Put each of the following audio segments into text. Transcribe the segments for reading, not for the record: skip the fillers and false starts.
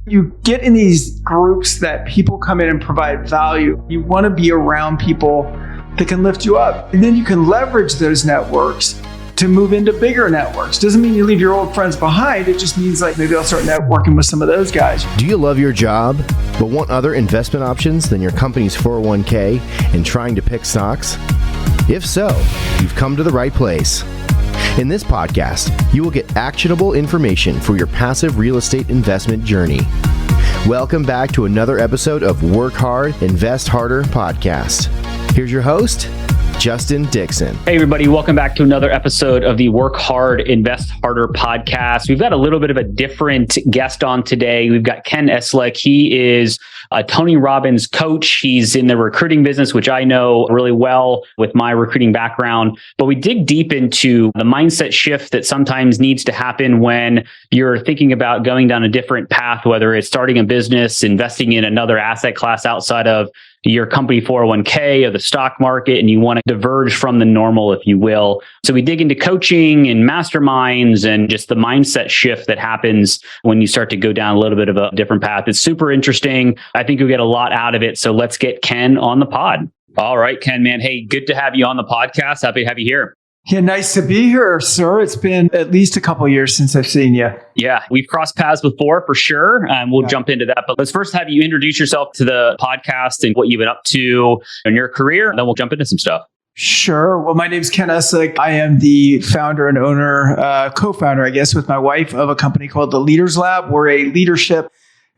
You get in these groups that people come in and provide value. You want to be around people that can lift you up. And then you can leverage those networks to move into bigger networks. Doesn't mean you leave your old friends behind. It just means like maybe I'll start networking with some of those guys. Do you love your job, but want other investment options than your company's 401k and trying to pick stocks? If so, you've come to the right place. In this podcast, you will get actionable information for your passive real estate investment journey. Welcome back to another episode of Work Hard, Invest Harder podcast. Here's your host, Justin Dixon. Hey everybody, welcome back to another episode of the Work Hard, Invest Harder podcast. We've got a little bit of a different guest on today. We've got Ken Eslick. He is a Tony Robbins coach. He's in the recruiting business, which I know really well with my recruiting background. But we dig deep into the mindset shift that sometimes needs to happen when you're thinking about going down a different path, whether it's starting a business, investing in another asset class outside of your company 401k or the stock market, and you want to diverge from the normal, if you will. So we dig into coaching and masterminds and just the mindset shift that happens when you start to go down a little bit of a different path. It's super interesting. I think you'll get a lot out of it. So let's get Ken on the pod. All right, Ken, man. Hey, good to have you on the podcast. Happy to have you here. Yeah, nice to be here, sir. It's been at least a couple of years since I've seen you. Yeah, we've crossed paths before for sure. We'll jump into that. But let's first have you introduce yourself to the podcast and what you've been up to in your career. And then we'll jump into some stuff. Sure. Well, my name's Ken Eslick. I am the founder and owner, co-founder, I guess, with my wife of a company called The Leaders Lab. We're a leadership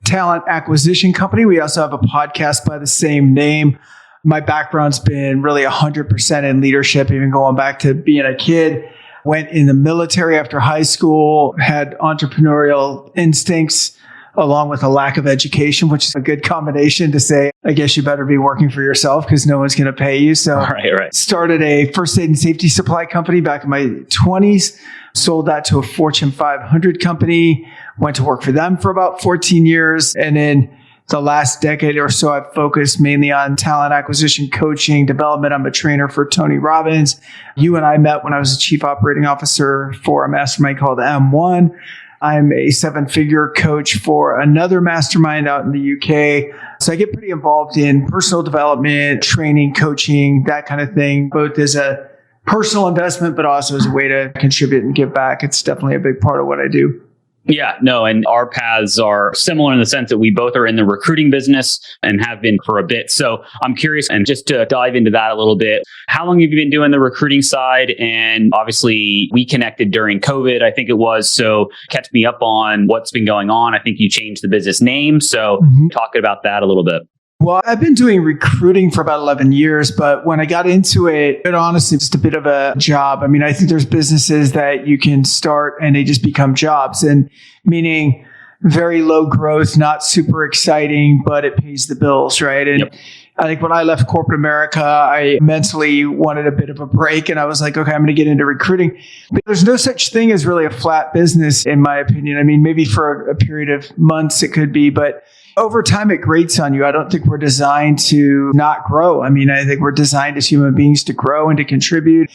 talent acquisition company. We also have a podcast by the same name. My background's been really 100% in leadership, even going back to being a kid. Went in the military after high school, had entrepreneurial instincts along with a lack of education, which is a good combination to say, I guess you better be working for yourself because no one's going to pay you. So right. Started a first aid and safety supply company back in my 20s, sold that to a Fortune 500 company, went to work for them for about 14 years. And then the last decade or so, I've focused mainly on talent acquisition, coaching, development. I'm a trainer for Tony Robbins. You and I met when I was a chief operating officer for a mastermind called M1. I'm a 7-figure coach for another mastermind out in the UK. So I get pretty involved in personal development, training, coaching, that kind of thing, both as a personal investment, but also as a way to contribute and give back. It's definitely a big part of what I do. Yeah, no, and our paths are similar in the sense that we both are in the recruiting business and have been for a bit. So I'm curious, and just to dive into that a little bit, how long have you been doing the recruiting side? And obviously we connected during COVID, I think it was. So catch me up on what's been going on. I think you changed the business name. So talk about that a little bit. Well, I've been doing recruiting for about 11 years, but when I got into it honestly, it's just a bit of a job. I mean, I think there's businesses that you can start and they just become jobs, and meaning very low growth, not super exciting, but it pays the bills, right? And I think when I left corporate America, I mentally wanted a bit of a break, and I was like, okay, I'm going to get into recruiting. But there's no such thing as really a flat business, in my opinion. I mean, maybe for a period of months it could be, but over time, it grates on you. I don't think we're designed to not grow. I mean, I think we're designed as human beings to grow and to contribute.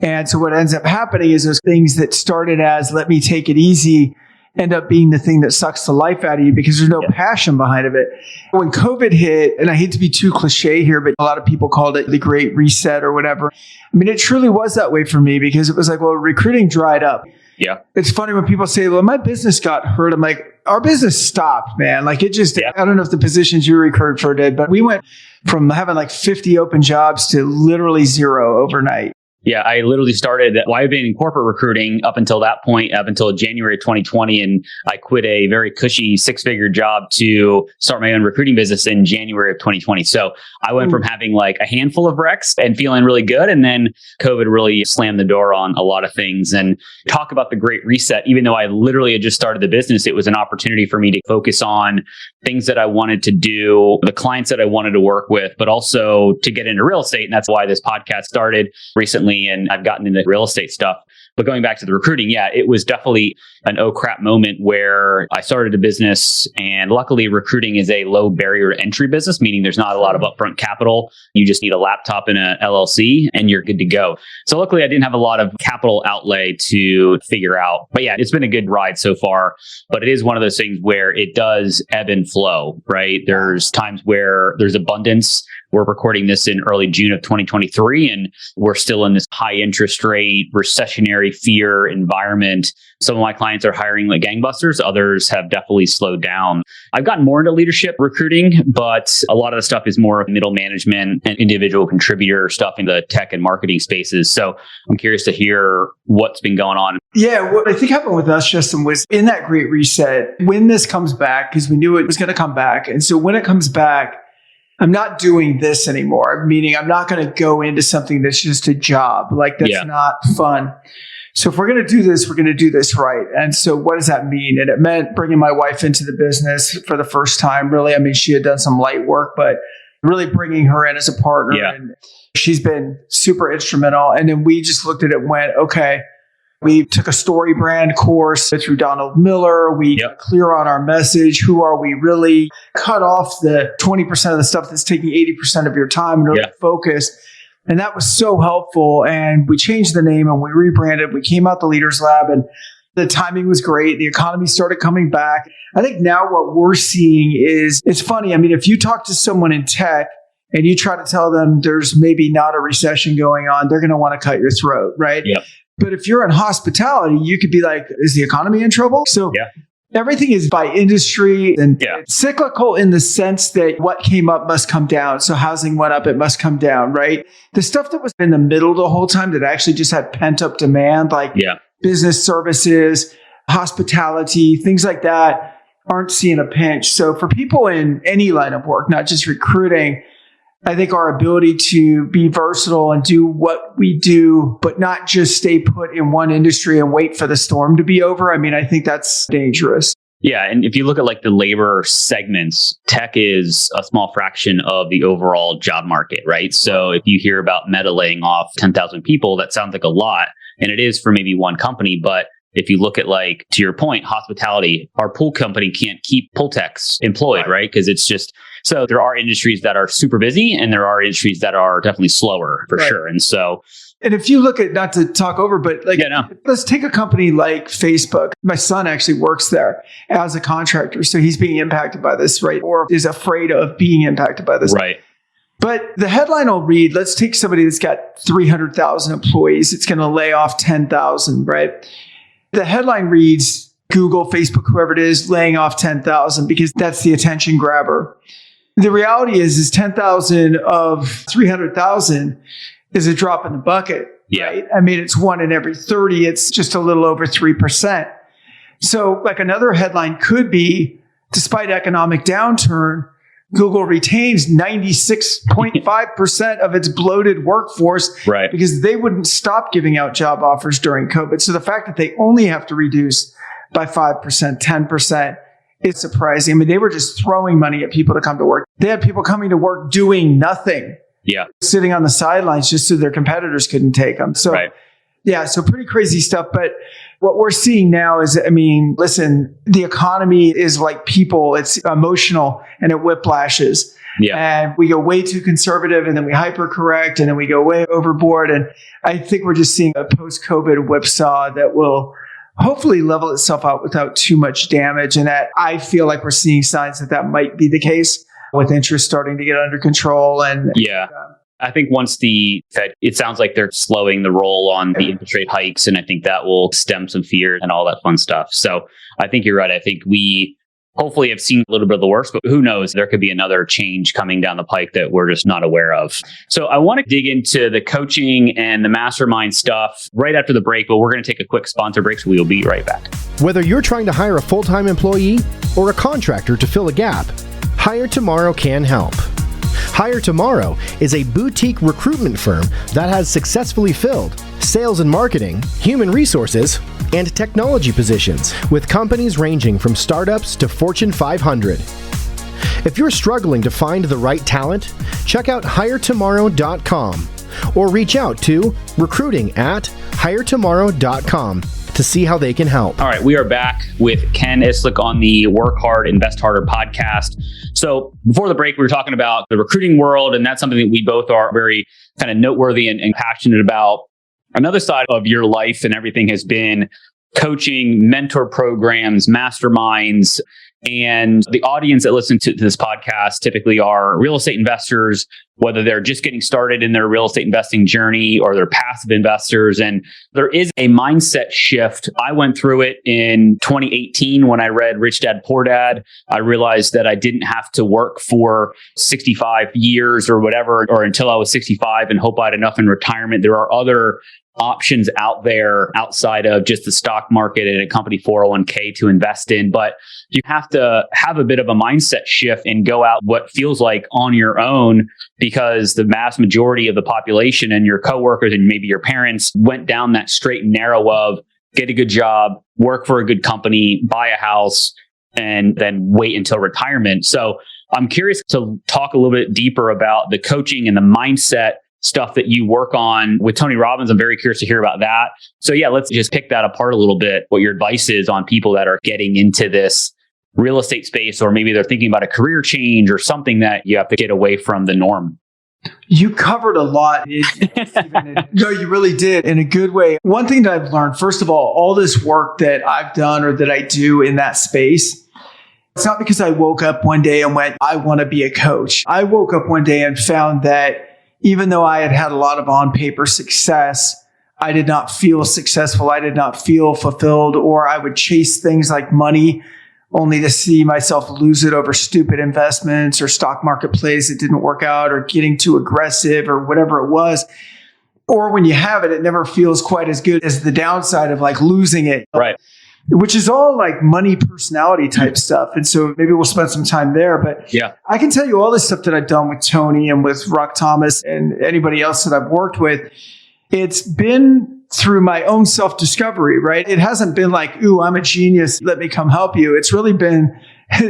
And so what ends up happening is those things that started as, let me take it easy, end up being the thing that sucks the life out of you because there's no passion behind it. When COVID hit, and I hate to be too cliche here, but a lot of people called it the Great Reset or whatever. I mean, it truly was that way for me because it was like, well, recruiting dried up. Yeah. It's funny when people say, well, my business got hurt. I'm like, our business stopped, man. Like it just, I don't know if the positions you recruited for did, but we went from having like 50 open jobs to literally 0 overnight. Yeah, I literally started, I've been in corporate recruiting up until that point, up until January 2020. And I quit a very cushy 6-figure job to start my own recruiting business in January of 2020. So I went from having like a handful of recs and feeling really good. And then COVID really slammed the door on a lot of things. And talk about the Great Reset. Even though I literally had just started the business, it was an opportunity for me to focus on things that I wanted to do, the clients that I wanted to work with, but also to get into real estate. And that's why this podcast started recently. And I've gotten into real estate stuff. But going back to the recruiting, yeah, it was definitely an oh crap moment where I started a business, and luckily recruiting is a low barrier to entry business, meaning there's not a lot of upfront capital. You just need a laptop and a LLC and you're good to go. So luckily I didn't have a lot of capital outlay to figure out. But yeah, it's been a good ride so far, but it is one of those things where it does ebb and flow, right? There's times where there's abundance. We're recording this in early June of 2023, and we're still in this high interest rate, recessionary fear environment. Some of my clients are hiring like gangbusters. Others have definitely slowed down. I've gotten more into leadership recruiting, but a lot of the stuff is more middle management and individual contributor stuff in the tech and marketing spaces. So I'm curious to hear what's been going on. Yeah, what I think happened with us, Justin, was in that great reset, when this comes back, because we knew it was going to come back. And so when it comes back, I'm not doing this anymore, meaning I'm not going to go into something that's just a job. Like that's not fun. So if we're going to do this, we're going to do this right. And so what does that mean? And it meant bringing my wife into the business for the first time, really. I mean, she had done some light work, but really bringing her in as a partner. Yeah. And she's been super instrumental. And then we just looked at it and went, okay, we took a story brand course through Donald Miller. We got clear on our message. Who are we really? Cut off the 20% of the stuff that's taking 80% of your time and really focus. And that was so helpful. And we changed the name and we rebranded. We came out the Leaders Lab and the timing was great. The economy started coming back. I think now what we're seeing is, it's funny. I mean, if you talk to someone in tech and you try to tell them there's maybe not a recession going on, they're going to want to cut your throat, right? Yep. But if you're in hospitality, you could be like, is the economy in trouble? So everything is by industry and cyclical in the sense that what came up must come down. So housing went up, it must come down, right? The stuff that was in the middle the whole time that actually just had pent up demand, like business services, hospitality, things like that, aren't seeing a pinch. So for people in any line of work, not just recruiting, I think our ability to be versatile and do what we do, but not just stay put in one industry and wait for the storm to be over. I mean, I think that's dangerous. Yeah. And if you look at like the labor segments, tech is a small fraction of the overall job market, right? So if you hear about Meta laying off 10,000 people, that sounds like a lot. And it is for maybe one company. But if you look at, like, to your point, hospitality, our pool company can't keep pool techs employed, right? Because it's just, so there are industries that are super busy and there are industries that are definitely slower for sure. And so, and if you look at, not to talk over, but like, let's take a company like Facebook. My son actually works there as a contractor. So he's being impacted by this, right? Or is afraid of being impacted by this. Right. But the headline will read, let's take somebody that's got 300,000 employees. It's going to lay off 10,000, right? The headline reads, Google, Facebook, whoever it is, laying off 10,000 because that's the attention grabber. The reality is 10,000 of 300,000 is a drop in the bucket, right? I mean, it's 1 in every 30. It's just a little over 3%. So like another headline could be, despite economic downturn, Google retains 96.5% of its bloated workforce because they wouldn't stop giving out job offers during COVID. So the fact that they only have to reduce by 5%, 10%, it's surprising. I mean, they were just throwing money at people to come to work. They had people coming to work doing nothing, sitting on the sidelines just so their competitors couldn't take them. So so pretty crazy stuff. But what we're seeing now is, I mean, listen, the economy is like people. It's emotional and it whiplashes. And we go way too conservative and then we hypercorrect and then we go way overboard. And I think we're just seeing a post-COVID whipsaw that will hopefully level itself out without too much damage. And that I feel like we're seeing signs that that might be the case with interest starting to get under control. And I think once the Fed, it sounds like they're slowing the roll on the interest rate hikes, and I think that will stem some fear and all that fun stuff. So I think you're right. I think we hopefully have seen a little bit of the worst, but who knows? There could be another change coming down the pike that we're just not aware of. So I want to dig into the coaching and the mastermind stuff right after the break, but we're going to take a quick sponsor break, so we'll be right back. Whether you're trying to hire a full-time employee or a contractor to fill a gap, Hire Tomorrow can help. Hire Tomorrow is a boutique recruitment firm that has successfully filled sales and marketing, human resources, and technology positions with companies ranging from startups to Fortune 500. If you're struggling to find the right talent, check out HireTomorrow.com. or reach out to recruiting@hiretomorrow.com to see how they can help. All right, we are back with Ken Eslick on the Work Hard, Invest Harder podcast. So before the break, we were talking about the recruiting world, and that's something that we both are very kind of noteworthy and passionate about. Another side of your life and everything has been coaching, mentor programs, masterminds. And the audience that listens to this podcast typically are real estate investors, whether they're just getting started in their real estate investing journey or they're passive investors. And there is a mindset shift. I went through it in 2018 when I read Rich Dad, Poor Dad. I realized that I didn't have to work for 65 years or whatever, or until I was 65 and hope I had enough in retirement. There are other options out there outside of just the stock market and a company 401k to invest in. But you have to have a bit of a mindset shift and go out what feels like on your own, because the vast majority of the population and your coworkers and maybe your parents went down that straight and narrow of get a good job, work for a good company, buy a house, and then wait until retirement. So I'm curious to talk a little bit deeper about the coaching and the mindset stuff that you work on with Tony Robbins. I'm very curious to hear about that. So yeah, let's just pick that apart a little bit. What your advice is on people that are getting into this real estate space, or maybe they're thinking about a career change or something that you have to get away from the norm. You covered a lot. No, you really did in a good way. One thing that I've learned, first of all this work that I've done or that I do in that space, it's not because I woke up one day and went, I want to be a coach. I woke up one day and found that even though I had had a lot of on-paper success, I did not feel successful. I did not feel fulfilled, or I would chase things like money only to see myself lose it over stupid investments or stock market plays that didn't work out, or getting too aggressive or whatever it was. Or when you have it, it never feels quite as good as the downside of like losing it. Right. Which is all like money personality type stuff. And so maybe we'll spend some time there. But yeah, I can tell you all this stuff that I've done with Tony and with Rock Thomas and anybody else that I've worked with. It's been through my own self-discovery, right? It hasn't been like, ooh, I'm a genius, let me come help you. It's really been,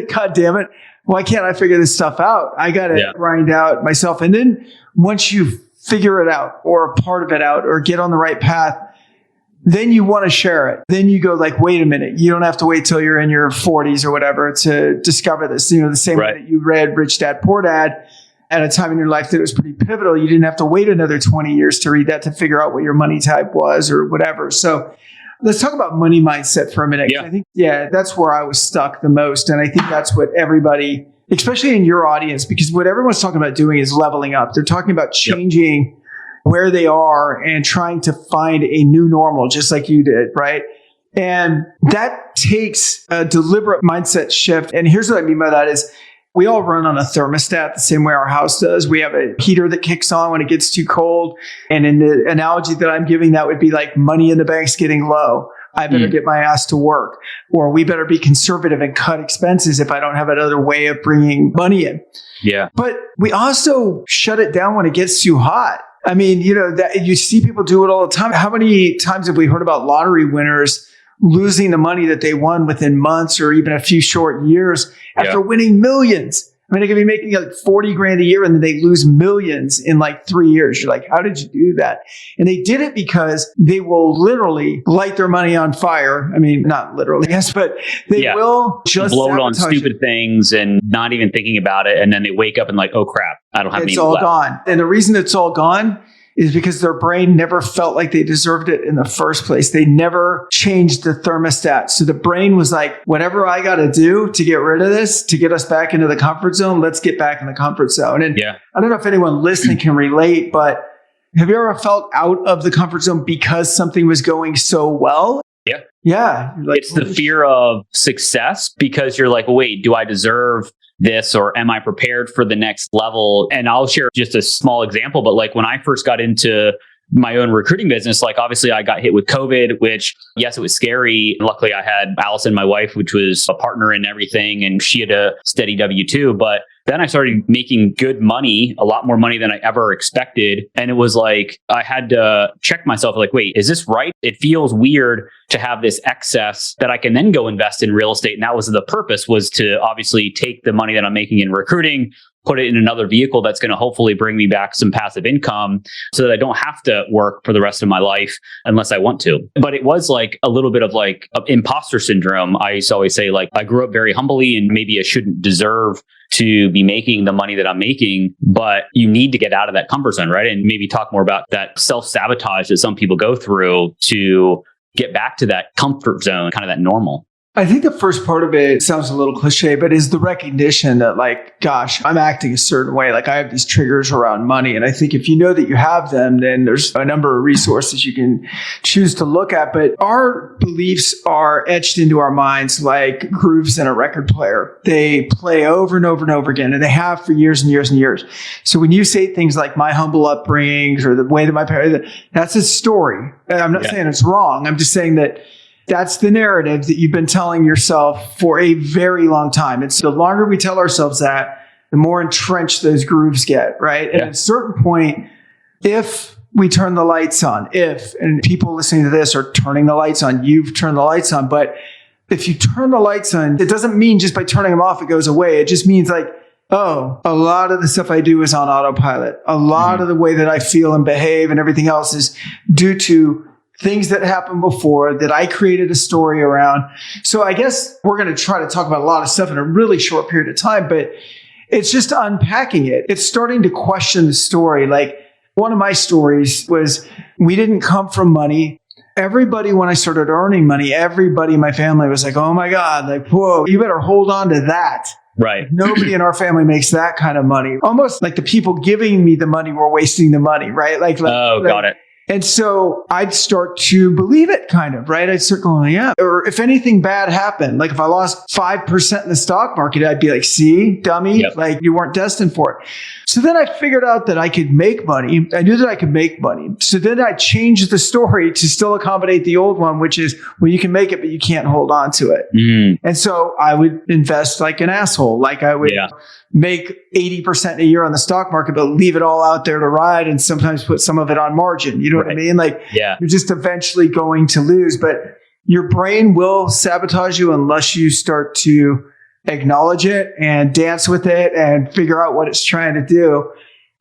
God damn it, why can't I figure this stuff out? I got to grind out myself. And then once you figure it out or a part of it out or get on the right path, then you want to share it. Then you go like, wait a minute, you don't have to wait till you're in your 40s or whatever to discover this. You know, the same way that you read Rich Dad, Poor Dad at a time in your life that was pretty pivotal. You didn't have to wait another 20 years to read that to figure out what your money type was or whatever. So let's talk about money mindset for a minute. Yeah. I think, that's where I was stuck the most. And I think that's what everybody, especially in your audience, because what everyone's talking about doing is leveling up. They're talking about changing where they are and trying to find a new normal, just like you did, right? And that takes a deliberate mindset shift. And here's what I mean by that is we all run on a thermostat the same way our house does. We have a heater that kicks on when it gets too cold. And in the analogy that I'm giving, that would be like money in the bank's getting low. I better get my ass to work. Or we better be conservative and cut expenses if I don't have another way of bringing money in. Yeah. But we also shut it down when it gets too hot. I mean, you know, that you see people do it all the time. How many times have we heard about lottery winners losing the money that they won within months or even a few short years after winning millions? I mean, they could be making like 40 grand a year and then they lose millions in like 3 years. You're like, how did you do that? And they did it because they will literally light their money on fire. I mean, not literally, yes, but they will just blow it on stupid things and not even thinking about it. And then they wake up and like, oh crap, I don't have any. It's all gone. And the reason it's all gone is because their brain never felt like they deserved it in the first place. They never changed the thermostat. So the brain was like, whatever I got to do to get rid of this, to get us back into the comfort zone, let's get back in the comfort zone. And I don't know if anyone listening can relate, but have you ever felt out of the comfort zone because something was going so well? Yeah. Yeah. Like, it's the fear of success because you're like, well, wait, do I deserve this or am I prepared for the next level? And I'll share just a small example, but like when I first got into my own recruiting business, like obviously I got hit with COVID, which yes, it was scary. Luckily I had Allison, my wife, which was a partner in everything and she had a steady W-2, but Then I started making good money, a lot more money than I ever expected. And it was like, I had to check myself like, wait, is this right? It feels weird to have this excess that I can then go invest in real estate. And that was the purpose, was to obviously take the money that I'm making in recruiting, put it in another vehicle that's going to hopefully bring me back some passive income so that I don't have to work for the rest of my life unless I want to. But it was like a little bit of like imposter syndrome. I used to always say, like, I grew up very humbly and maybe I shouldn't deserve to be making the money that I'm making, but you need to get out of that comfort zone, right? And maybe talk more about that self-sabotage that some people go through to get back to that comfort zone, kind of that normal. I think the first part of it sounds a little cliche, but is the recognition that, like, gosh, I'm acting a certain way. Like, I have these triggers around money. And I think if you know that you have them, then there's a number of resources you can choose to look at. But our beliefs are etched into our minds like grooves in a record player. They play over and over and over again, and they have for years and years and years. So when you say things like my humble upbringings or the way that my parents, that's a story. And I'm not saying it's wrong. I'm just saying that that's the narrative that you've been telling yourself for a very long time. And so the longer we tell ourselves that, the more entrenched those grooves get, right? And at a certain point, if we turn the lights on, and people listening to this are turning the lights on, you've turned the lights on, but if you turn the lights on, it doesn't mean just by turning them off, it goes away. It just means like, oh, a lot of the stuff I do is on autopilot. A lot of the way that I feel and behave and everything else is due to things that happened before that I created a story around. So I guess we're going to try to talk about a lot of stuff in a really short period of time, but it's just unpacking it. It's starting to question the story. Like, one of my stories was, we didn't come from money. Everybody, when I started earning money, everybody in my family was like, oh my God, like, whoa, you better hold on to that. Right. Nobody in our family makes that kind of money. Almost like the people giving me the money were wasting the money, right? Got it. And so I'd start to believe it, kind of, right? I'd start going, yeah. Or if anything bad happened, like if I lost 5% in the stock market, I'd be like, see, dummy, like you weren't destined for it. So then I figured out that I could make money. I knew that I could make money. So then I changed the story to still accommodate the old one, which is, well, you can make it, but you can't hold on to it. And so I would invest like an asshole. Like I would make 80% a year on the stock market, but leave it all out there to ride and sometimes put some of it on margin. You know what I mean? Like you're just eventually going to lose, but your brain will sabotage you unless you start to acknowledge it and dance with it and figure out what it's trying to do.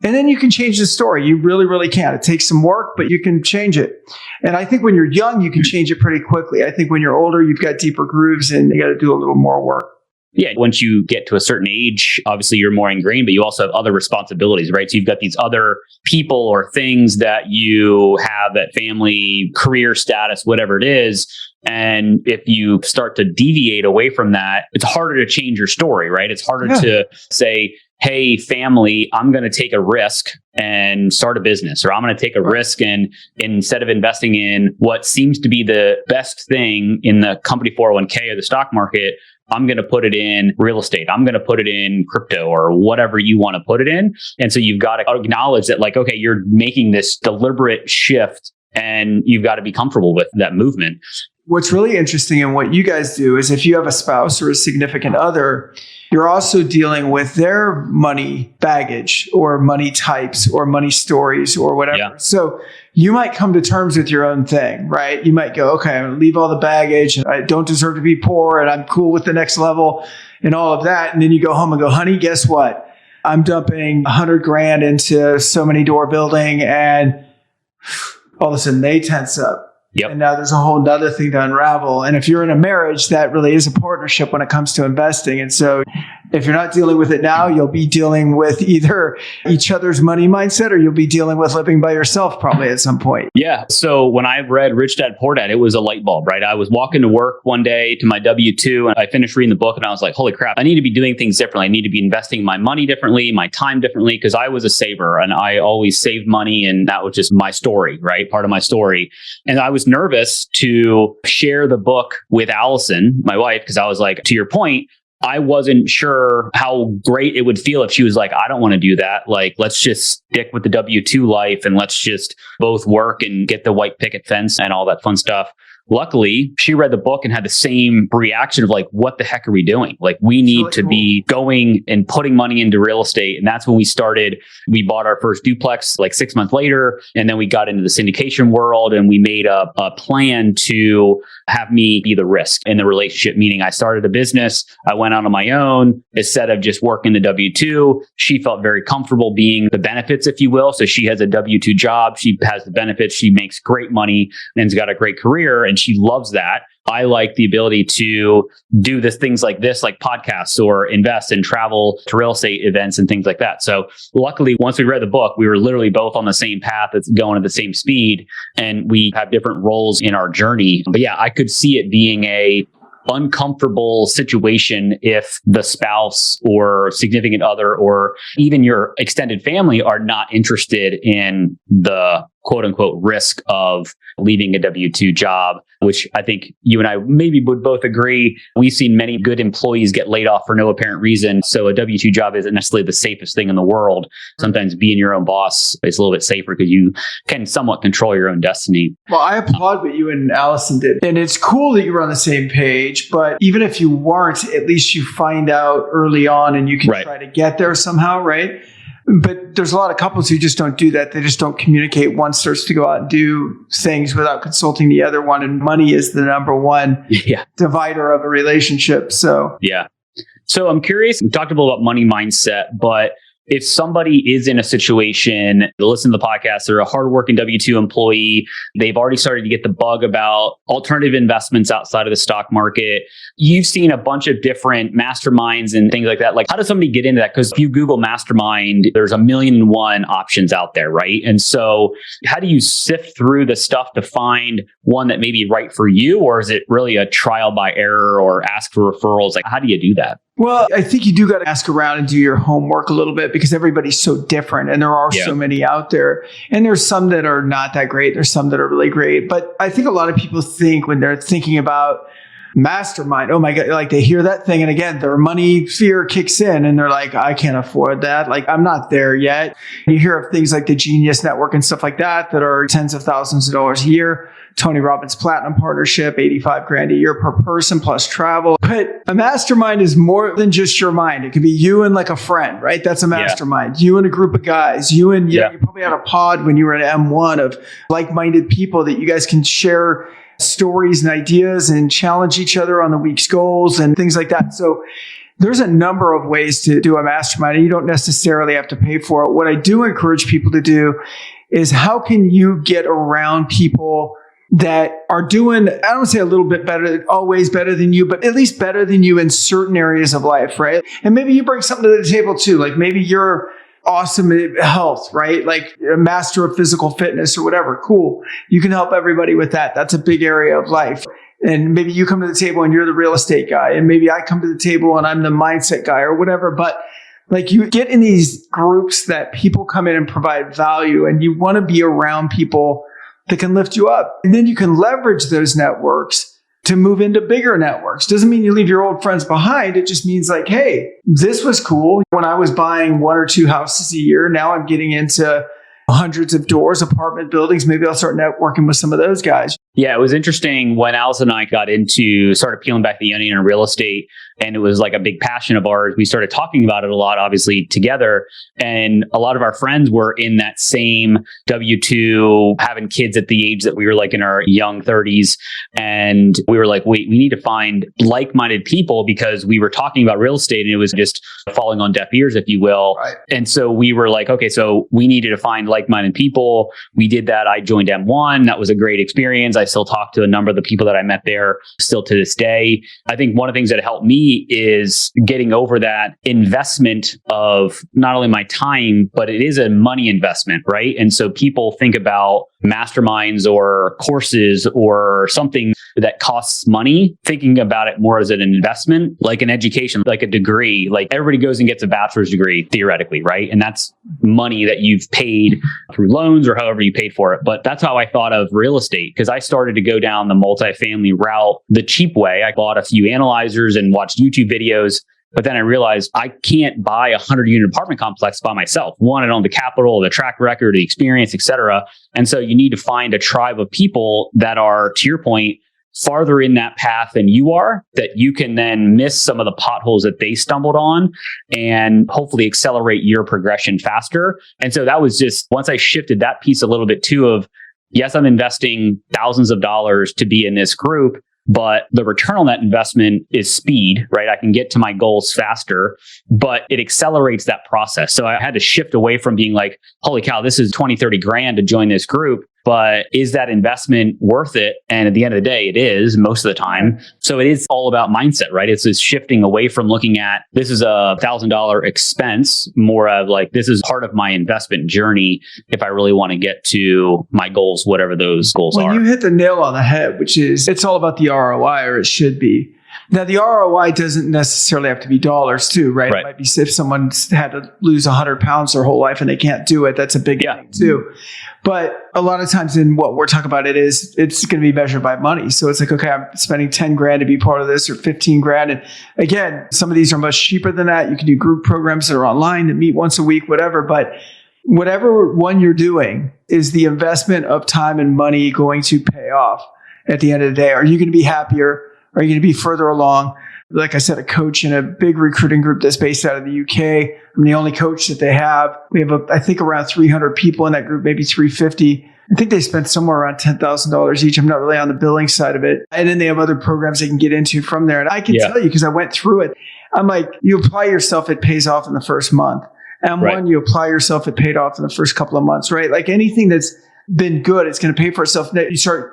And then you can change the story. You really, really can. It takes some work, but you can change it. And I think when you're young, you can change it pretty quickly. I think when you're older, you've got deeper grooves and you got to do a little more work. Yeah. Once you get to a certain age, obviously you're more ingrained, but you also have other responsibilities, right? So you've got these other people or things that you have, that family, career status, whatever it is. And if you start to deviate away from that, it's harder to change your story, right? It's harder to say, hey, family, I'm going to take a risk and start a business, or I'm going to take a risk and instead of investing in what seems to be the best thing in the company 401k or the stock market, I'm going to put it in real estate. I'm going to put it in crypto or whatever you want to put it in. And so you've got to acknowledge that, like, okay, you're making this deliberate shift and you've got to be comfortable with that movement. What's really interesting in what you guys do is if you have a spouse or a significant other, you're also dealing with their money baggage or money types or money stories or whatever. Yeah. So you might come to terms with your own thing, right? You might go, okay, I'm going to leave all the baggage. And I don't deserve to be poor and I'm cool with the next level and all of that. And then you go home and go, honey, guess what? I'm dumping $100,000 into so many door building, and all of a sudden they tense up. Yep. And now there's a whole nother thing to unravel. And if you're in a marriage, that really is a partnership when it comes to investing. And so if you're not dealing with it now, you'll be dealing with either each other's money mindset, or you'll be dealing with living by yourself probably at some point. Yeah. So when I read Rich Dad Poor Dad, it was a light bulb, right? I was walking to work one day to my W-2 and I finished reading the book and I was like, holy crap, I need to be doing things differently. I need to be investing my money differently, my time differently, because I was a saver and I always saved money. And that was just my story, right? Part of my story. And I was nervous to share the book with Allison, my wife, because I was like, to your point, I wasn't sure how great it would feel if she was like, I don't want to do that. Like, let's just stick with the W-2 life and let's just both work and get the white picket fence and all that fun stuff. luckily, she read the book and had the same reaction of like, what the heck are we doing? Like, we need to be going and putting money into real estate. And that's when we started. We bought our first duplex like 6 months later. And then we got into the syndication world and we made a plan to have me be the risk in the relationship, meaning I started a business. I went out on my own instead of just working the W-2. She felt very comfortable being the benefits, if you will. So she has a W-2 job. She has the benefits. She makes great money and's got a great career and she loves that. I like the ability to do things like this, like podcasts or invest and travel to real estate events and things like that. So luckily, once we read the book, we were literally both on the same path that's going at the same speed and we have different roles in our journey. But yeah, I could see it being a uncomfortable situation if the spouse or significant other or even your extended family are not interested in the quote unquote risk of leaving a W-2 job, which I think you and I maybe would both agree. We've seen many good employees get laid off for no apparent reason. So a W-2 job isn't necessarily the safest thing in the world. Sometimes being your own boss is a little bit safer because you can somewhat control your own destiny. Well, I applaud what you and Allison did. And it's cool that you were on the same page, but even if you weren't, at least you find out early on and you can try to get there somehow, right? But there's a lot of couples who just don't do that. They just don't communicate. One starts to go out and do things without consulting the other one. And money is the number one divider of a relationship. So So I'm curious, we talked a little about money mindset, but if somebody is in a situation, they listen to the podcast, they're a hardworking W-2 employee, they've already started to get the bug about alternative investments outside of the stock market. You've seen a bunch of different masterminds and things like that. Like, how does somebody get into that? Because if you Google mastermind, there's 1,000,001 options out there, right? And so how do you sift through the stuff to find one that may be right for you? Or is it really a trial by error or ask for referrals? Like, how do you do that? Well, I think you do got to ask around and do your homework a little bit because everybody's so different and there are so many out there. And there's some that are not that great. There's some that are really great. But I think a lot of people think when they're thinking about mastermind, oh my God, like they hear that thing. And again, their money fear kicks in and they're like, I can't afford that. Like, I'm not there yet. You hear of things like the Genius Network and stuff like that that are tens of thousands of dollars a year. Tony Robbins Platinum Partnership, $85,000 a year per person plus travel. But a mastermind is more than just your mind. It could be you and like a friend, right? That's a mastermind. You and a group of guys. You and you probably had a pod when you were at M1 of like-minded people that you guys can share stories and ideas and challenge each other on the week's goals and things like that. So there's a number of ways to do a mastermind and you don't necessarily have to pay for it. What I do encourage people to do is how can you get around people that are doing, I don't say a little bit better, always better than you, but at least better than you in certain areas of life, right? And maybe you bring something to the table too. Like maybe you're awesome at health, right? Like a master of physical fitness or whatever. Cool. You can help everybody with that. That's a big area of life. And maybe you come to the table and you're the real estate guy. And maybe I come to the table and I'm the mindset guy or whatever. But like you get in these groups that people come in and provide value and you want to be around people that can lift you up. And then you can leverage those networks to move into bigger networks. Doesn't mean you leave your old friends behind. It just means like, hey, this was cool. When I was buying 1 or 2 houses a year, now I'm getting into hundreds of doors, apartment buildings. Maybe I'll start networking with some of those guys. Yeah, it was interesting when Allison and I started peeling back the onion in real estate, and it was like a big passion of ours. We started talking about it a lot, obviously, together. And a lot of our friends were in that same W-2, having kids at the age that we were like in our young 30s. And we were like, wait, we need to find like-minded people because we were talking about real estate and it was just falling on deaf ears, if you will. Right. And so we were like, okay, so we needed to find like-minded people. We did that. I joined M1. That was a great experience. I still talk to a number of the people that I met there still to this day. I think one of the things that helped me is getting over that investment of not only my time, but it is a money investment, right? And so people think about masterminds or courses or something that costs money, thinking about it more as an investment, like an education, like a degree. Like everybody goes and gets a bachelor's degree theoretically, right? And that's money that you've paid through loans or however you paid for it. But that's how I thought of real estate because I started to go down the multifamily route the cheap way. I bought a few analyzers and watched YouTube videos. But then I realized I can't buy a 100-unit apartment complex by myself. One, I don't have the capital, the track record, the experience, et cetera. And so you need to find a tribe of people that are, to your point, farther in that path than you are, that you can then miss some of the potholes that they stumbled on and hopefully accelerate your progression faster. And so that was just, once I shifted that piece a little bit too of, yes, I'm investing thousands of dollars to be in this group, but the return on that investment is speed, right? I can get to my goals faster, but it accelerates that process. So I had to shift away from being like, holy cow, this is 20, 30 grand to join this group. But is that investment worth it? And at the end of the day, it is most of the time. So it is all about mindset, right? It's this shifting away from looking at this is $1,000 expense, more of like, this is part of my investment journey if I really want to get to my goals, whatever those goals are. You hit the nail on the head, which is it's all about the ROI, or it should be. Now, the ROI doesn't necessarily have to be dollars too, right? It might be if someone's had to lose 100 pounds their whole life and they can't do it. That's a big thing too. But a lot of times in what we're talking about, it's going to be measured by money. So it's like, okay, I'm spending 10 grand to be part of this, or 15 grand. And again, some of these are much cheaper than that. You can do group programs that are online that meet once a week, whatever. But whatever one you're doing, is the investment of time and money going to pay off at the end of the day? Are you going to be happier? Are you going to be further along? Like I said, a coach in a big recruiting group that's based out of the UK. I'm the only coach that they have. We have, I think, around 300 people in that group, maybe 350. I think they spent somewhere around $10,000 each. I'm not really on the billing side of it. And then they have other programs they can get into from there. And I can tell you, because I went through it, I'm like, you apply yourself, it pays off in the first month. M1, you apply yourself, it paid off in the first couple of months, right? Like anything that's been good, it's going to pay for itself.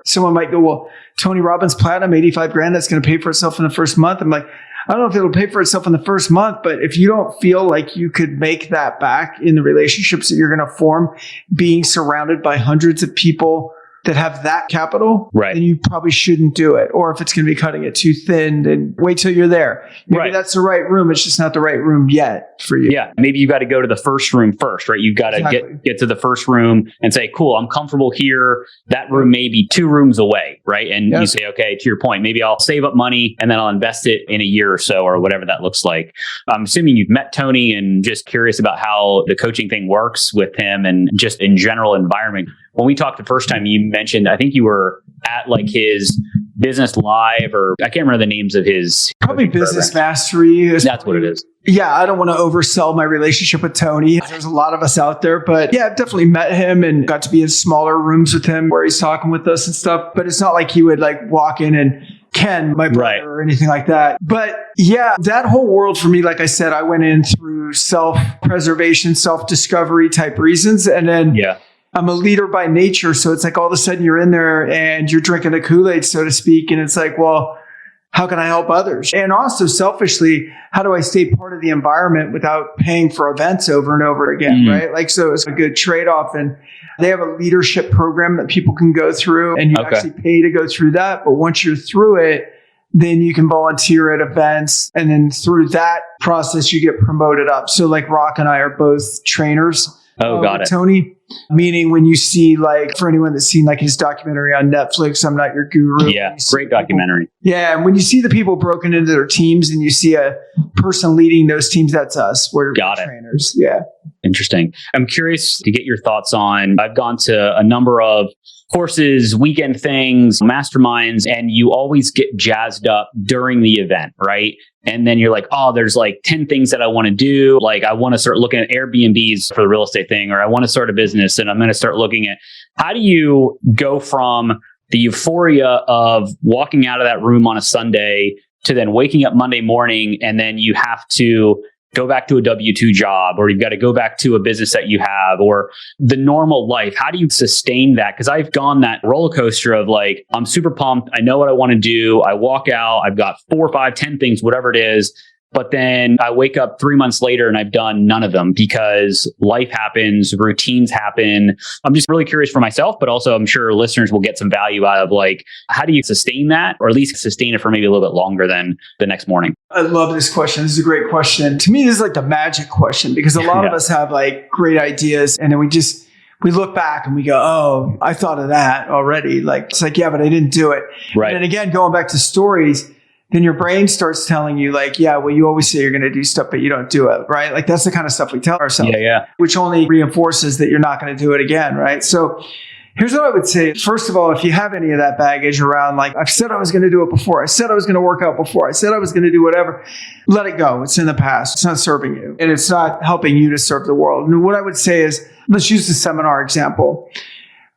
Someone might go, well, Tony Robbins Platinum, 85 grand, that's going to pay for itself in the first month. I'm like, I don't know if it'll pay for itself in the first month, but if you don't feel like you could make that back in the relationships that you're going to form, being surrounded by hundreds of people that have that capital, then you probably shouldn't do it. Or if it's going to be cutting it too thin, then wait till you're there. Maybe that's the right room. It's just not the right room yet for you. Yeah. Maybe you got to go to the first room first, right? You've got to get to the first room and say, cool, I'm comfortable here. That room may be 2 rooms away, right? And you say, okay, to your point, maybe I'll save up money and then I'll invest it in a year or so, or whatever that looks like. I'm assuming you've met Tony and just curious about how the coaching thing works with him and just in general environment. When we talked the first time, you mentioned, I think you were at like his Business Live, or I can't remember the names of his. Probably Business programs. Mastery. That's what it is. Yeah, I don't want to oversell my relationship with Tony. There's a lot of us out there, but yeah, I've definitely met him and got to be in smaller rooms with him where he's talking with us and stuff. But it's not like he would like walk in and Ken, my brother, or anything like that. But yeah, that whole world for me, like I said, I went in through self-preservation, self-discovery type reasons. And then I'm a leader by nature. So it's like all of a sudden you're in there and you're drinking the Kool-Aid, so to speak. And it's like, well, how can I help others? And also selfishly, how do I stay part of the environment without paying for events over and over again, right? Like, so it's a good trade-off. And they have a leadership program that people can go through, and you actually pay to go through that. But once you're through it, then you can volunteer at events. And then through that process, you get promoted up. So like Rock and I are both trainers. Got it. Tony, meaning when you see, like, for anyone that's seen like his documentary on Netflix, I'm Not Your Guru. Yeah, great documentary. And when you see the people broken into their teams and you see a person leading those teams, that's us. We're trainers. Yeah. Interesting. I'm curious to get your thoughts on, I've gone to a number of courses, weekend things, masterminds, and you always get jazzed up during the event, right? And then you're like, oh, there's like 10 things that I want to do. Like, I want to start looking at Airbnbs for the real estate thing, or I want to start a business and I'm going to start looking at, how do you go from the euphoria of walking out of that room on a Sunday to then waking up Monday morning and then you have to go back to a W-2 job, or you've got to go back to a business that you have, or the normal life? How do you sustain that? Because I've gone that roller coaster of like, I'm super pumped. I know what I want to do. I walk out. I've got 4, 5, 10 things, whatever it is. But then I wake up 3 months later and I've done none of them because life happens, routines happen. I'm just really curious for myself, but also I'm sure listeners will get some value out of like, how do you sustain that, or at least sustain it for maybe a little bit longer than the next morning? I love this question. This is a great question. To me, this is like the magic question, because a lot of us have like great ideas and then we look back and we go, oh, I thought of that already. Like, it's like, yeah, but I didn't do it. Right. And then again, going back to stories, then your brain starts telling you like, yeah, well, you always say you're going to do stuff, but you don't do it, right? Like, that's the kind of stuff we tell ourselves, which only reinforces that you're not going to do it again, right? So Here's what I would say. First of all, if you have any of that baggage around, like, I've said I was going to do it before, I said I was going to work out before, I said I was going to do whatever, let it go. It's in the past. It's not serving you, and it's not helping you to serve the world. And what I would say is, let's use the seminar example.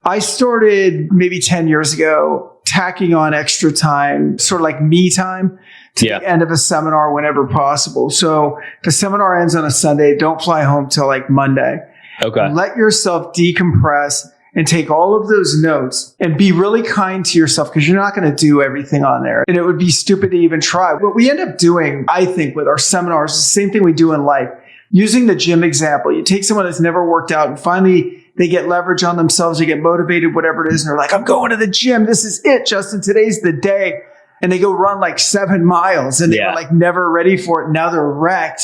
I started maybe 10 years ago tacking on extra time, sort of like me time, to the end of a seminar whenever possible. So if the seminar ends on a Sunday, don't fly home till like Monday. Okay. Let yourself decompress and take all of those notes and be really kind to yourself, because you're not going to do everything on there. And it would be stupid to even try. What we end up doing, I think, with our seminars is the same thing we do in life. Using the gym example, you take someone that's never worked out and finally they get leverage on themselves, they get motivated, whatever it is, and they're like, I'm going to the gym. This is it, Justin. Today's the day. And they go run like 7 miles and they were like never ready for it. Now they're wrecked.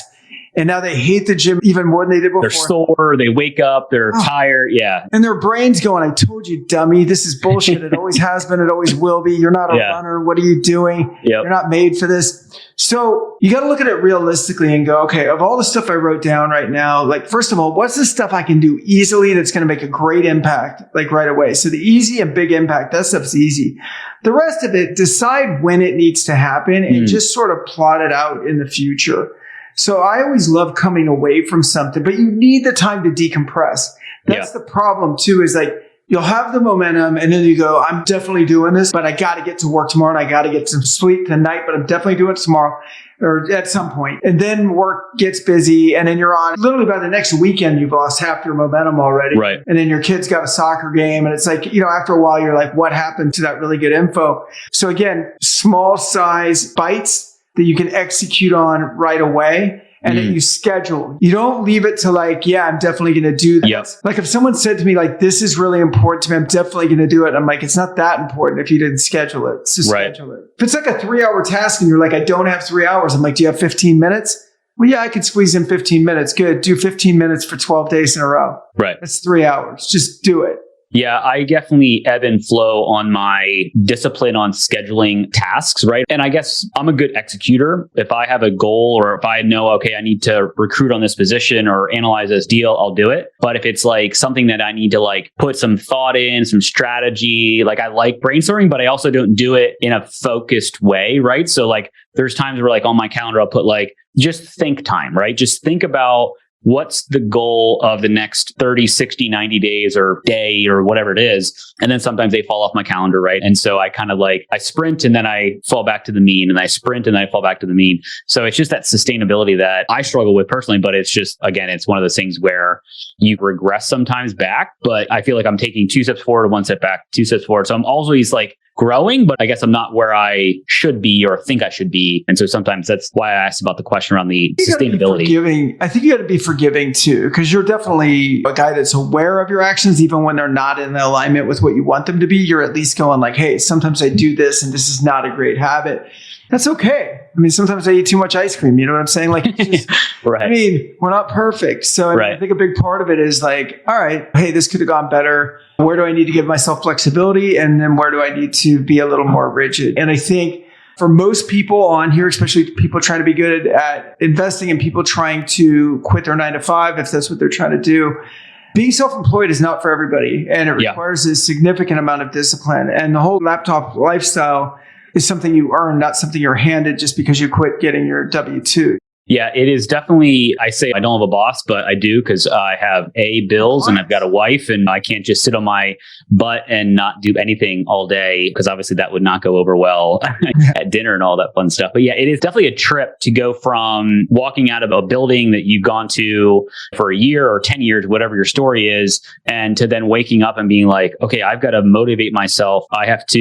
And now they hate the gym even more than they did before. They're sore. They wake up. They're tired. Yeah. And their brain's going, I told you, dummy. This is bullshit. It always has been. It always will be. You're not a runner. What are you doing? You're not made for this. So you got to look at it realistically and go, okay, of all the stuff I wrote down right now, like, first of all, what's the stuff I can do easily that's going to make a great impact, like right away? So the easy and big impact, that stuff's easy. The rest of it, decide when it needs to happen and just sort of plot it out in the future. So I always love coming away from something, but you need the time to decompress. That's the problem too, is like, you'll have the momentum and then you go, I'm definitely doing this, but I got to get to work tomorrow and I got to get some sleep tonight, but I'm definitely doing it tomorrow or at some point. And then work gets busy and then you're on, literally by the next weekend, you've lost half your momentum already. Right. And then your kid's got a soccer game and it's like, after a while, you're like, what happened to that really good info? So again, small size bites that you can execute on right away. And then you schedule. You don't leave it to like, I'm definitely going to do that. Yep. Like if someone said to me, like, this is really important to me, I'm definitely going to do it. I'm like, it's not that important if you didn't schedule it. Just schedule it. If it's like a 3-hour task and you're like, I don't have 3 hours. I'm like, do you have 15 minutes? Well, yeah, I could squeeze in 15 minutes. Good. Do 15 minutes for 12 days in a row. Right. That's 3 hours. Just do it. Yeah, I definitely ebb and flow on my discipline on scheduling tasks, right? And I guess I'm a good executor. If I have a goal or if I know, okay, I need to recruit on this position or analyze this deal, I'll do it. But if it's like something that I need to like put some thought in, some strategy, like I like brainstorming, but I also don't do it in a focused way, right? So like there's times where like on my calendar, I'll put like just think time, right? Just think about what's the goal of the next 30, 60, 90 days or day or whatever it is. And then sometimes they fall off my calendar, right? And so I kind of like, I sprint and then I fall back to the mean and I sprint and then I fall back to the mean. So it's just that sustainability that I struggle with personally, but it's just, again, it's one of those things where you regress sometimes back, but I feel like I'm taking 2 steps forward, 1 step back, 2 steps forward. So I'm always like growing, but I guess I'm not where I should be or think I should be. And so sometimes that's why I asked about the question around the sustainability. I think you got to be forgiving too, because you're definitely a guy that's aware of your actions, even when they're not in alignment with what you want them to be. You're at least going like, hey, sometimes I do this and this is not a great habit. That's okay. I mean, sometimes I eat too much ice cream. You know what I'm saying? Like, it's just, right. I mean, we're not perfect. So I think a big part of it is like, all right, hey, this could have gone better. Where do I need to give myself flexibility? And then where do I need to be a little more rigid? And I think for most people on here, especially people trying to be good at investing and people trying to quit their 9 to 5, if that's what they're trying to do, being self-employed is not for everybody. And it requires a significant amount of discipline. And the whole laptop lifestyle is something you earn, not something you're handed just because you quit getting your W-2. Yeah, it is definitely, I say I don't have a boss, but I do because I have bills and I've got a wife and I can't just sit on my butt and not do anything all day because obviously that would not go over well at dinner and all that fun stuff. But yeah, it is definitely a trip to go from walking out of a building that you've gone to for a year or 10 years, whatever your story is, and to then waking up and being like, okay, I've got to motivate myself. I have to,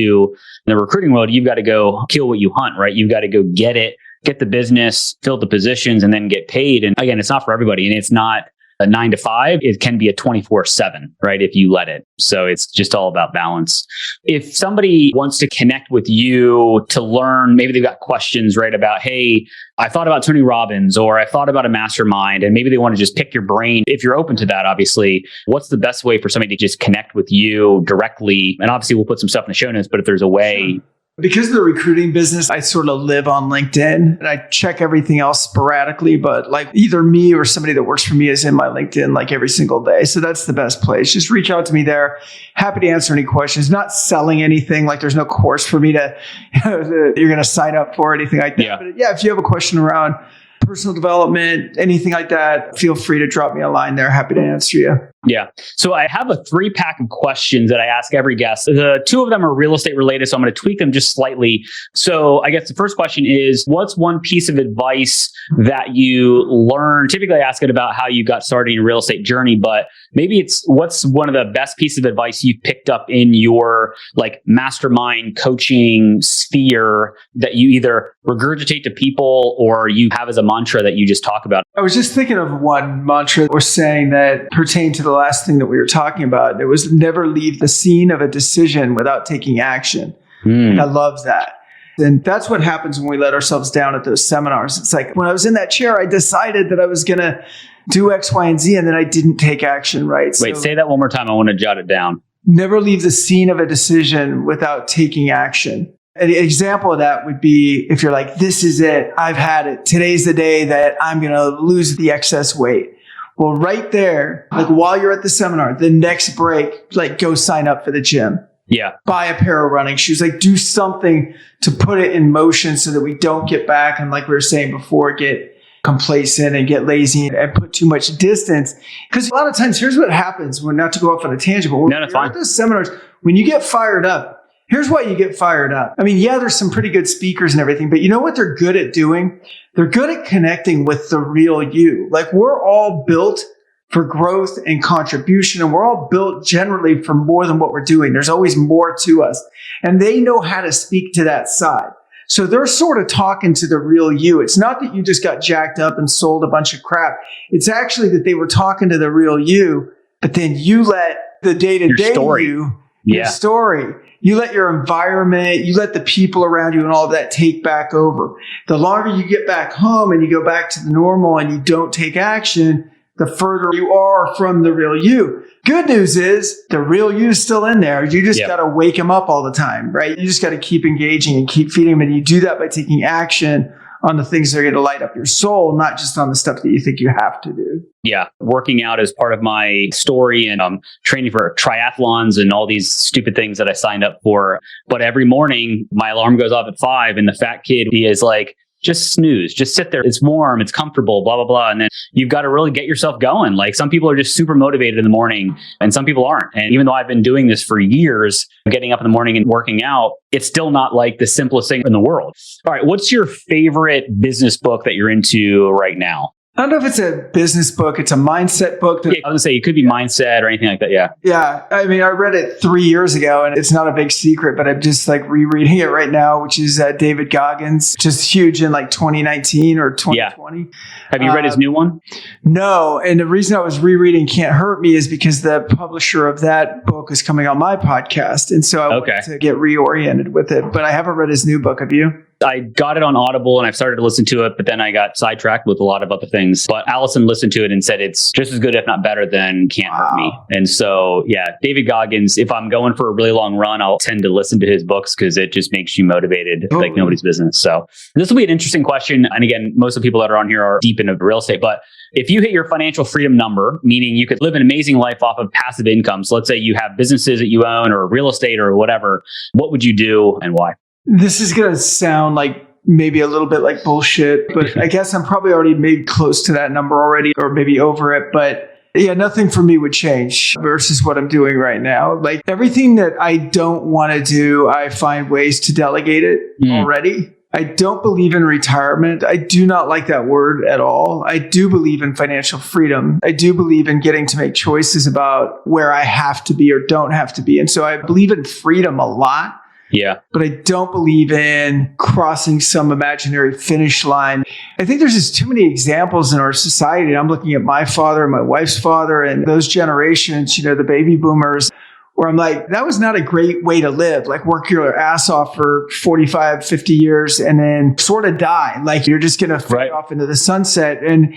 in the recruiting world, you've got to go kill what you hunt, right? You've got to go get it. Get the business, fill the positions, and then get paid. And again, it's not for everybody. And it's not a 9 to 5. It can be a 24/7, right? If you let it. So it's just all about balance. If somebody wants to connect with you to learn, maybe they've got questions, right? About, hey, I thought about Tony Robbins or I thought about a mastermind, and maybe they want to just pick your brain. If you're open to that, obviously, what's the best way for somebody to just connect with you directly? And obviously we'll put some stuff in the show notes, but if there's a way Because of the recruiting business, I sort of live on LinkedIn and I check everything else sporadically, but like either me or somebody that works for me is in my LinkedIn like every single day. So that's the best place. Just reach out to me there. Happy to answer any questions. Not selling anything. Like there's no course for me to, you're going to sign up for or anything like that. Yeah. But yeah, if you have a question around personal development, anything like that, feel free to drop me a line there. Happy to answer you. Yeah. So I have a 3-pack of questions that I ask every guest. The 2 of them are real estate related, so I'm going to tweak them just slightly. So I guess the first question is, what's one piece of advice that you learned? Typically, I ask it about how you got started in your real estate journey, but maybe it's what's one of the best pieces of advice you picked up in your like mastermind coaching sphere that you either regurgitate to people or you have as a mantra that you just talk about? I was just thinking of one mantra or saying that pertained to the last thing that we were talking about. It was never leave the scene of a decision without taking action. I love that. And that's what happens when we let ourselves down at those seminars. It's like when I was in that chair, I decided that I was going to do X, Y, and Z, and then I didn't take action, right? Wait, say that one more time. I want to jot it down. Never leave the scene of a decision without taking action. An example of that would be if you're like, this is it. I've had it. Today's the day that I'm going to lose the excess weight. Well, right there, like while you're at the seminar, the next break, like go sign up for the gym. Yeah. Buy a pair of running shoes, like do something to put it in motion so that we don't get back. And like we were saying before, get complacent and get lazy and put too much distance. Because a lot of times, here's what happens when, not to go off on a tangent, but when you're at those seminars, when you get fired up, here's why you get fired up. I mean, yeah, there's some pretty good speakers and everything, but you know what they're good at doing? They're good at connecting with the real you. Like we're all built for growth and contribution, and we're all built generally for more than what we're doing. There's always more to us. And they know how to speak to that side. So they're sort of talking to the real you. It's not that you just got jacked up and sold a bunch of crap. It's actually that they were talking to the real you, but then you let the day-to-day you, your story, you let your environment, you let the people around you and all of that take back over. The longer you get back home and you go back to the normal and you don't take action, the further you are from the real you. Good news is the real you is still in there. You just got to wake him up all the time, right? You just got to keep engaging and keep feeding him. And you do that by taking action on the things that are going to light up your soul, not just on the stuff that you think you have to do. Yeah. Working out is part of my story, and training for triathlons and all these stupid things that I signed up for. But every morning my alarm goes off at 5 and the fat kid, he is like, just snooze, just sit there. It's warm, it's comfortable, blah, blah, blah. And then you've got to really get yourself going. Like some people are just super motivated in the morning and some people aren't. And even though I've been doing this for years, getting up in the morning and working out, it's still not like the simplest thing in the world. All right. What's your favorite business book that you're into right now? I don't know if it's a business book. It's a mindset book. I was going to say it could be mindset or anything like that. Yeah. Yeah. I mean, I read it 3 years ago and it's not a big secret, but I'm just like rereading it right now, which is David Goggins, just huge in like 2019 or 2020. Yeah. Have you read his new one? No. And the reason I was rereading Can't Hurt Me is because the publisher of that book is coming on my podcast. And so I wanted to get reoriented with it, but I haven't read his new book. Have you? I got it on Audible and I've started to listen to it, but then I got sidetracked with a lot of other things. But Allison listened to it and said it's just as good, if not better, than Can't Hurt Me. And so, yeah, David Goggins, if I'm going for a really long run, I'll tend to listen to his books because it just makes you motivated like nobody's business. So this will be an interesting question. And again, most of the people that are on here are deep into real estate, but if you hit your financial freedom number, meaning you could live an amazing life off of passive income. So let's say you have businesses that you own or real estate or whatever, what would you do and why? This is going to sound like maybe a little bit like bullshit, but I guess I'm probably already maybe close to that number already or maybe over it. But yeah, nothing for me would change versus what I'm doing right now. Like everything that I don't want to do, I find ways to delegate it already. I don't believe in retirement. I do not like that word at all. I do believe in financial freedom. I do believe in getting to make choices about where I have to be or don't have to be. And so I believe in freedom a lot. Yeah. But I don't believe in crossing some imaginary finish line. I think there's just too many examples in our society. I'm looking at my father and my wife's father and those generations, you know, the baby boomers, where I'm like, that was not a great way to live. Like work your ass off for 45, 50 years and then sort of die. Like you're just going to fade off into the sunset. And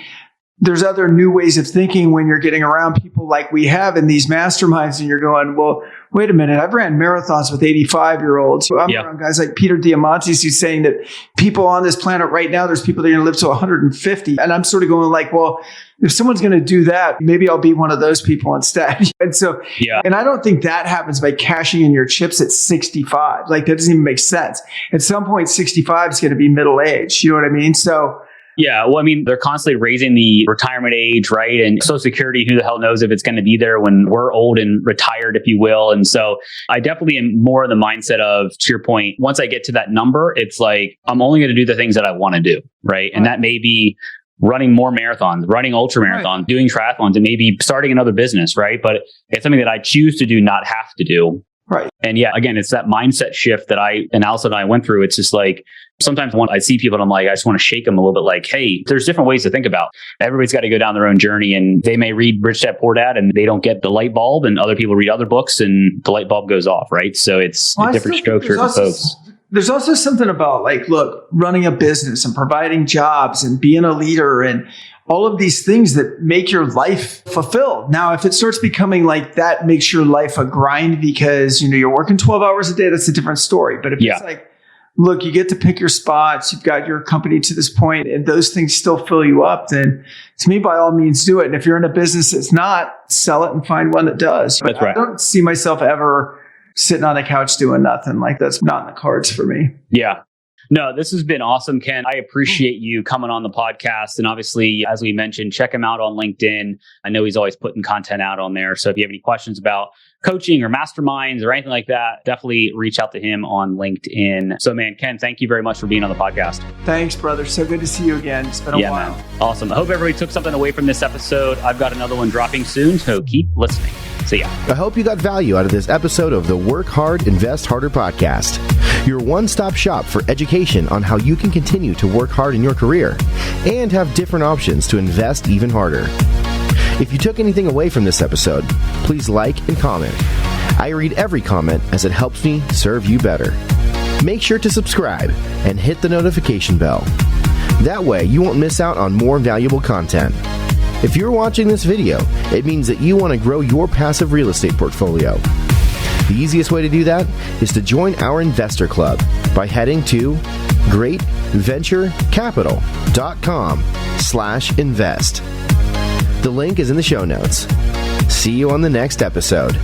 there's other new ways of thinking when you're getting around people like we have in these masterminds and you're going, well, wait a minute, I've ran marathons with 85-year-olds. I'm around guys like Peter Diamandis who's saying that people on this planet right now, there's people that are going to live to 150. And I'm sort of going like, well, if someone's going to do that, maybe I'll be one of those people instead. And so, and I don't think that happens by cashing in your chips at 65. Like that doesn't even make sense. At some point, 65 is going to be middle age. You know what I mean? So yeah. Well, I mean, they're constantly raising the retirement age, right? And Social Security, who the hell knows if it's going to be there when we're old and retired, if you will. And so I definitely am more in the mindset of, to your point, once I get to that number, it's like, I'm only going to do the things that I want to do, right? And that may be running more marathons, running ultra marathons, doing triathlons, and maybe starting another business, right? But it's something that I choose to do, not have to do. Right. And yeah, again, it's that mindset shift that Allison and I went through. It's just like, sometimes when I see people and I'm like, I just want to shake them a little bit like, hey, there's different ways to think about it. Everybody's got to go down their own journey, and they may read Rich Dad Poor Dad and they don't get the light bulb, and other people read other books and the light bulb goes off, right? So it's a different stroke for different folks. There's also something about like, look, running a business and providing jobs and being a leader and all of these things that make your life fulfilled. Now, if it starts becoming like that makes your life a grind because, you're working 12 hours a day, that's a different story. But if it's like, look, you get to pick your spots, you've got your company to this point, and those things still fill you up, then to me, by all means, do it. And if you're in a business that's not, sell it and find one that does. That's right. I don't see myself ever sitting on the couch doing nothing. Like that's not in the cards for me. Yeah. No, this has been awesome, Ken. I appreciate you coming on the podcast. And obviously, as we mentioned, check him out on LinkedIn. I know he's always putting content out on there. So if you have any questions about coaching or masterminds or anything like that, definitely reach out to him on LinkedIn. So man, Ken, thank you very much for being on the podcast. Thanks, brother. So good to see you again. It's been a while. Man. Awesome. I hope everybody took something away from this episode. I've got another one dropping soon, so keep listening. See ya. I hope you got value out of this episode of the Work Hard, Invest Harder podcast. Your one-stop shop for education on how you can continue to work hard in your career and have different options to invest even harder. If you took anything away from this episode, please like and comment. I read every comment as it helps me serve you better. Make sure to subscribe and hit the notification bell. That way you won't miss out on more valuable content. If you're watching this video, it means that you want to grow your passive real estate portfolio. The easiest way to do that is to join our investor club by heading to greatventurecapital.com/invest. The link is in the show notes. See you on the next episode.